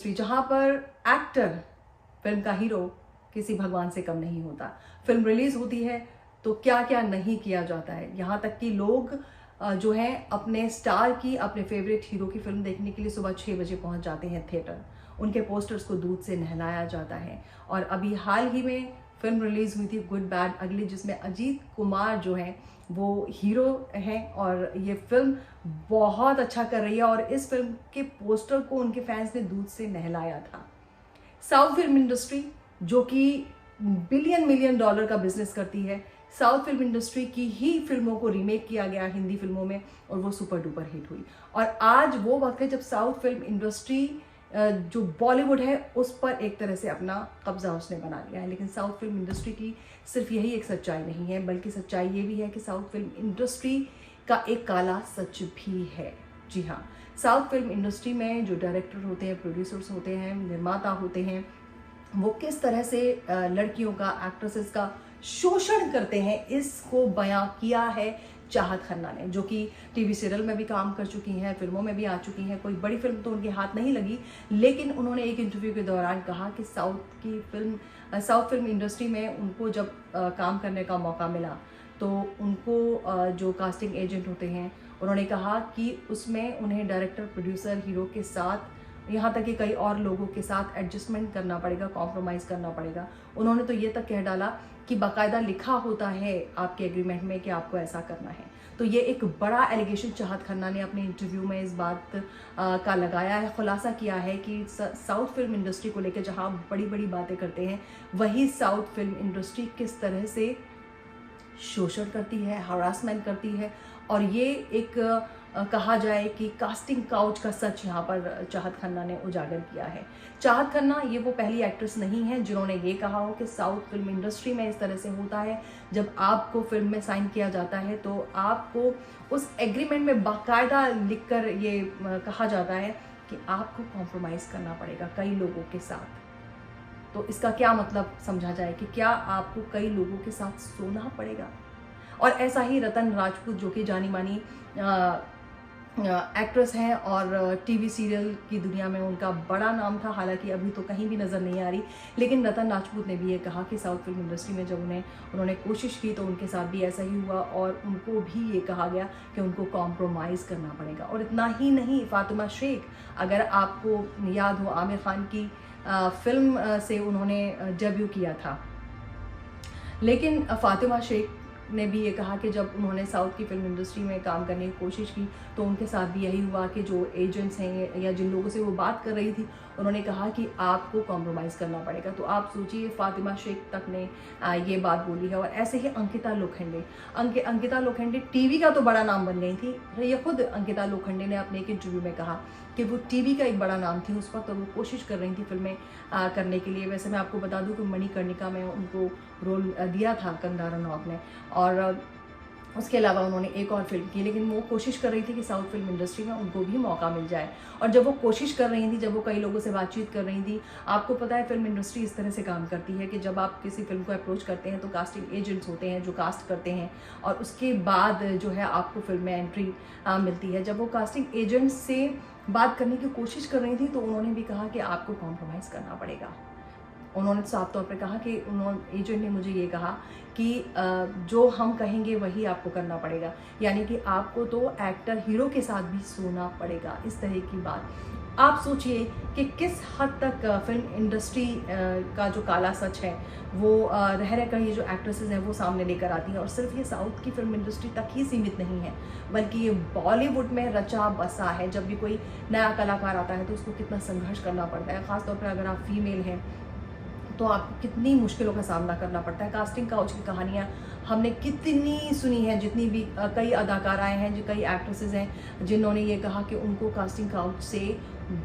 Industry, जहां पर actor, film का हीरो किसी भगवान से कम नहीं होता। फिल्म रिलीज होती है तो क्या क्या नहीं किया जाता है, यहाँ तक कि लोग जो हैं अपने स्टार की, अपने फेवरेट हीरो की फिल्म देखने के लिए सुबह 6 बजे पहुंच जाते हैं थिएटर। उनके पोस्टर्स को दूध से नहलाया जाता है। और अभी हाल ही में फिल्म रिलीज हुई थी गुड बैड अगली, जिसमें अजीत कुमार जो हैं वो हीरो हैं और ये फिल्म बहुत अच्छा कर रही है और इस फिल्म के पोस्टर को उनके फैंस ने दूध से नहलाया था। साउथ फिल्म इंडस्ट्री जो कि बिलियन मिलियन डॉलर का बिजनेस करती है, साउथ फिल्म इंडस्ट्री की ही फिल्मों को रीमेक किया गया हिंदी फिल्मों में और वो सुपर डुपर हिट हुई। और आज वो वक्त है जब साउथ फिल्म इंडस्ट्री जो बॉलीवुड है उस पर एक तरह से अपना कब्जा उसने बना लिया है। लेकिन साउथ फिल्म इंडस्ट्री की सिर्फ यही एक सच्चाई नहीं है, बल्कि सच्चाई ये भी है कि साउथ फिल्म इंडस्ट्री का एक काला सच भी है। जी हाँ, साउथ फिल्म इंडस्ट्री में जो डायरेक्टर होते हैं, प्रोड्यूसर्स होते हैं, निर्माता होते हैं, वो किस तरह से लड़कियों का, एक्ट्रेसेस का शोषण करते हैं, इसको बयां किया है चाहत खन्ना ने, जो कि टीवी सीरियल में भी काम कर चुकी हैं, फिल्मों में भी आ चुकी हैं। कोई बड़ी फिल्म तो उनके हाथ नहीं लगी, लेकिन उन्होंने एक इंटरव्यू के दौरान कहा कि साउथ फिल्म इंडस्ट्री में उनको जब काम करने का मौका मिला तो उनको जो कास्टिंग एजेंट होते हैं, उन्होंने कहा कि उसमें उन्हें डायरेक्टर, प्रोड्यूसर, हीरो के साथ, यहाँ तक कि कई और लोगों के साथ एडजस्टमेंट करना पड़ेगा, कॉम्प्रोमाइज़ करना पड़ेगा। उन्होंने तो ये तक कह डाला कि बाकायदा लिखा होता है आपके एग्रीमेंट में कि आपको ऐसा करना है। तो ये एक बड़ा एलिगेशन चाहत खन्ना ने अपने इंटरव्यू में इस बात का लगाया है, खुलासा किया है कि साउथ फिल्म इंडस्ट्री को लेकर जहाँ बड़ी बड़ी बातें करते हैं, वही साउथ फिल्म इंडस्ट्री किस तरह से शोषण करती है, हरासमेंट करती है। और ये एक कहा जाए कि कास्टिंग काउच का सच यहाँ पर चाहत खन्ना ने उजागर किया है। चाहत खन्ना ये वो पहली एक्ट्रेस नहीं है जिन्होंने ये कहा हो कि साउथ फिल्म इंडस्ट्री में इस तरह से होता है, जब आपको फिल्म में साइन किया जाता है तो आपको उस एग्रीमेंट में बाकायदा लिखकर ये कहा जाता है कि आपको कॉम्प्रोमाइज़ करना पड़ेगा कई लोगों के साथ। तो इसका क्या मतलब समझा जाए कि क्या आपको कई लोगों के साथ सोना पड़ेगा। और ऐसा ही रतन राजपूत, जो कि जानी मानी एक्ट्रेस हैं और टीवी सीरियल की दुनिया में उनका बड़ा नाम था, हालांकि अभी तो कहीं भी नज़र नहीं आ रही, लेकिन रतन राजपूत ने भी ये कहा कि साउथ फिल्म इंडस्ट्री में जब उन्होंने कोशिश की तो उनके साथ भी ऐसा ही हुआ और उनको भी ये कहा गया कि उनको कॉम्प्रोमाइज़ करना पड़ेगा। और इतना ही नहीं, फातिमा शेख, अगर आपको याद हो, आमिर खान की फिल्म से उन्होंने डेब्यू किया था, लेकिन फातिमा शेख ने भी ये कहा कि जब उन्होंने साउथ की फिल्म इंडस्ट्री में काम करने की कोशिश की तो उनके साथ भी यही हुआ कि जो एजेंट्स हैं या जिन लोगों से वो बात कर रही थी, उन्होंने कहा कि आपको कॉम्प्रोमाइज़ करना पड़ेगा। तो आप सोचिए, फातिमा शेख तक ने ये बात बोली है। और ऐसे ही अंकिता लोखंडे, अंकिता लोखंडे टीवी का तो बड़ा नाम बन गई थी। ये खुद अंकिता लोखंडे ने अपने एक इंटरव्यू में कहा कि वो टीवी का एक बड़ा नाम थी उस वक्त, तो वो कोशिश कर रही थी फिल्में करने के लिए। वैसे मैं आपको बता दूं कि मणिकर्णिका में उनको रोल दिया था कंगना रनौत ने, और उसके अलावा उन्होंने एक और फिल्म की, लेकिन वो कोशिश कर रही थी कि साउथ फिल्म इंडस्ट्री में उनको भी मौका मिल जाए। और जब वो कोशिश कर रही थी, जब वो कई लोगों से बातचीत कर रही थी, आपको पता है फिल्म इंडस्ट्री इस तरह से काम करती है कि जब आप किसी फिल्म को अप्रोच करते हैं तो कास्टिंग एजेंट्स होते हैं जो कास्ट करते हैं और उसके बाद जो है आपको फिल्म में एंट्री मिलती है। जब वो कास्टिंग एजेंट्स से बात करने की कोशिश कर रही थी तो उन्होंने भी कहा कि आपको कॉम्प्रोमाइज़ करना पड़ेगा। उन्होंने साफ तौर पे कहा कि एजेंट ने मुझे ये कहा कि जो हम कहेंगे वही आपको करना पड़ेगा, यानी कि आपको तो एक्टर, हीरो के साथ भी सोना पड़ेगा, इस तरह की बात। आप सोचिए कि किस हद तक फिल्म इंडस्ट्री का जो काला सच है वो रह रहकर ये जो एक्ट्रेसेस हैं वो सामने लेकर आती हैं। और सिर्फ ये साउथ की फिल्म इंडस्ट्री तक ही सीमित नहीं है, बल्कि ये बॉलीवुड में रचा बसा है। जब भी कोई नया कलाकार आता है तो उसको कितना संघर्ष करना पड़ता है, ख़ासतौर पर अगर आप फीमेल हैं तो आपको कितनी मुश्किलों का सामना करना पड़ता है। कास्टिंग काउच की कहानियाँ हमने कितनी सुनी है, जितनी भी कई अदाकाराएँ हैं, जो कई एक्ट्रेसेस हैं जिन्होंने ये कहा कि उनको कास्टिंग काउच से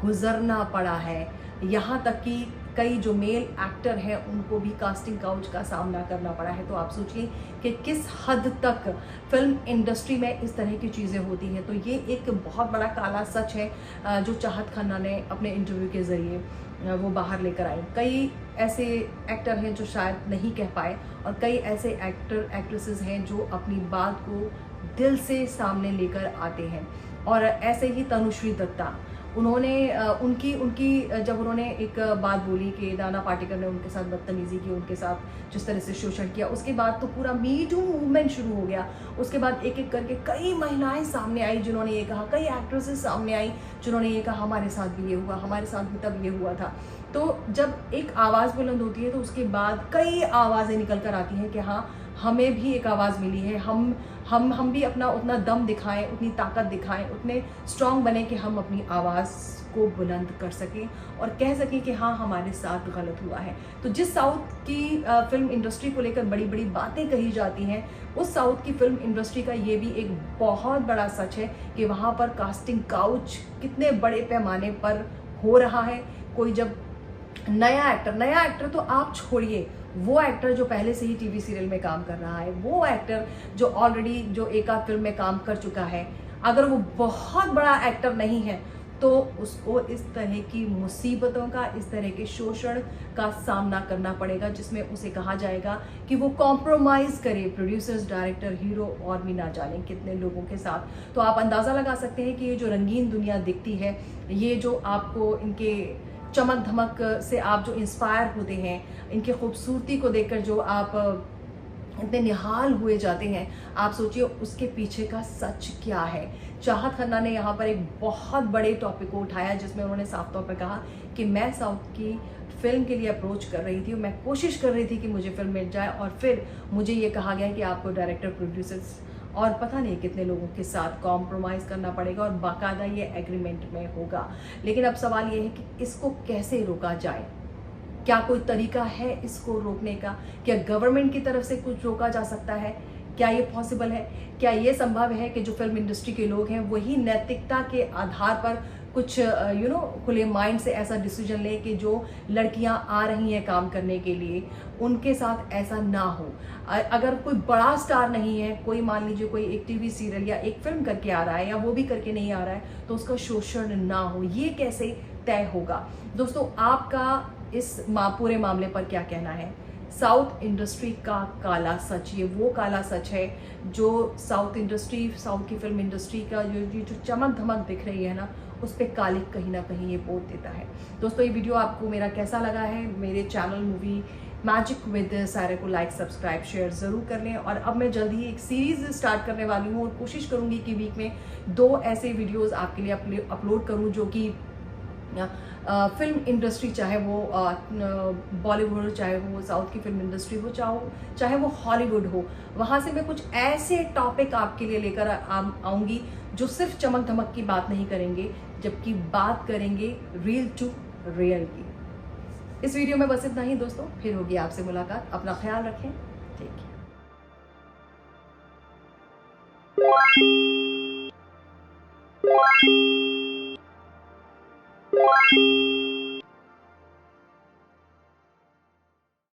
गुजरना पड़ा है। यहाँ तक कि कई जो मेल एक्टर हैं उनको भी कास्टिंग काउच का सामना करना पड़ा है। तो आप सोचिए कि किस हद तक फिल्म इंडस्ट्री में इस तरह की चीज़ें होती हैं। तो ये एक बहुत बड़ा काला सच है जो चाहत खन्ना ने अपने इंटरव्यू के ज़रिए वो बाहर लेकर आई। कई ऐसे एक्टर हैं जो शायद नहीं कह पाए और कई ऐसे एक्टर एक्ट्रेसेस हैं जो अपनी बात को दिल से सामने लेकर आते हैं। और ऐसे ही तनुश्री दत्ता, उन्होंने उनकी उनकी जब उन्होंने एक बात बोली कि नाना पाटेकर ने उनके साथ बदतमीज़ी की, उनके साथ जिस तरह से शोषण किया, उसके बाद तो पूरा मी टू मूवमेंट शुरू हो गया। उसके बाद एक एक करके कई महिलाएं सामने आई जिन्होंने ये कहा, कई एक्ट्रेसेस सामने आई जिन्होंने ये कहा हमारे साथ भी ये हुआ, हमारे साथ भी तब ये हुआ था। तो जब एक आवाज़ बुलंद होती है तो उसके बाद कई आवाज़ें निकल कर आती हैं कि हाँ, हमें भी एक आवाज़ मिली है, हम भी अपना उतना दम दिखाएं, उतनी ताकत दिखाएं, उतने स्ट्रांग बने कि हम अपनी आवाज़ को बुलंद कर सकें और कह सकें कि हाँ, हमारे साथ गलत हुआ है। तो जिस साउथ की फिल्म इंडस्ट्री को लेकर बड़ी बड़ी बातें कही जाती हैं, उस साउथ की फिल्म इंडस्ट्री का ये भी एक बहुत बड़ा सच है कि वहाँ पर कास्टिंग काउच कितने बड़े पैमाने पर हो रहा है। कोई जब नया एक्टर तो आप छोड़िए, वो एक्टर जो पहले से ही टीवी सीरियल में काम कर रहा है, वो एक्टर जो ऑलरेडी जो एक आध फिल्म में काम कर चुका है, अगर वो बहुत बड़ा एक्टर नहीं है तो उसको इस तरह की मुसीबतों का, इस तरह के शोषण का सामना करना पड़ेगा, जिसमें उसे कहा जाएगा कि वो कॉम्प्रोमाइज़ करे प्रोड्यूसर्स, डायरेक्टर, हीरो और भी ना जाने कितने लोगों के साथ। तो आप अंदाज़ा लगा सकते हैं कि ये जो रंगीन दुनिया दिखती है, ये जो आपको इनके चमक धमक से आप जो इंस्पायर होते हैं, इनकी खूबसूरती को देखकर जो आप इतने निहाल हुए जाते हैं, आप सोचिए उसके पीछे का सच क्या है। चाहत खन्ना ने यहाँ पर एक बहुत बड़े टॉपिक को उठाया जिसमें उन्होंने साफ तौर पर कहा कि मैं साउथ की फिल्म के लिए अप्रोच कर रही थी, मैं कोशिश कर रही थी कि मुझे फिल्म मिल जाए और फिर मुझे ये कहा गया कि आपको डायरेक्टर, प्रोड्यूसर्स और पता नहीं कितने लोगों के साथ कॉम्प्रोमाइज़ करना पड़ेगा और बाकायदा ये एग्रीमेंट में होगा। लेकिन अब सवाल ये है कि इसको कैसे रोका जाए? क्या कोई तरीका है इसको रोकने का? क्या गवर्नमेंट की तरफ से कुछ रोका जा सकता है? क्या ये पॉसिबल है? क्या ये संभव है कि जो फिल्म इंडस्ट्री के लोग हैं वही नैतिकता के आधार पर कुछ खुले माइंड से ऐसा डिसीजन लें कि जो लड़कियां आ रही हैं काम करने के लिए, उनके साथ ऐसा ना हो। अगर कोई बड़ा स्टार नहीं है, कोई मान लीजिए कोई एक टीवी सीरियल या एक फिल्म करके आ रहा है या वो भी करके नहीं आ रहा है, तो उसका शोषण ना हो, ये कैसे तय होगा? दोस्तों, आपका इस पूरे मामले पर क्या कहना है? साउथ इंडस्ट्री का काला सच, ये वो काला सच है जो साउथ की फिल्म इंडस्ट्री का जो चमक धमक दिख रही है ना, उस पर कालिक कहीं ना कहीं ये पोत देता है। दोस्तों, ये वीडियो आपको मेरा कैसा लगा है? मेरे channel movie magic with Saira को लाइक, सब्सक्राइब, शेयर ज़रूर कर लें। और अब मैं जल्दी ही एक सीरीज़ स्टार्ट करने वाली हूँ और कोशिश करूँगी कि वीक में 2 ऐसे वीडियोज़ आपके लिए अपलोड करूँ जो कि फिल्म इंडस्ट्री, चाहे वो बॉलीवुड, चाहे वो साउथ की फिल्म इंडस्ट्री हो, चाहे वो हॉलीवुड हो, वहाँ से मैं कुछ ऐसे टॉपिक आपके लिए लेकर आऊँगी जो सिर्फ चमक धमक की बात नहीं करेंगे, जबकि बात करेंगे रियल टू रियल की। इस वीडियो में बस इतना ही दोस्तों, फिर होगी आपसे मुलाकात। अपना ख्याल रखें। ठीक है।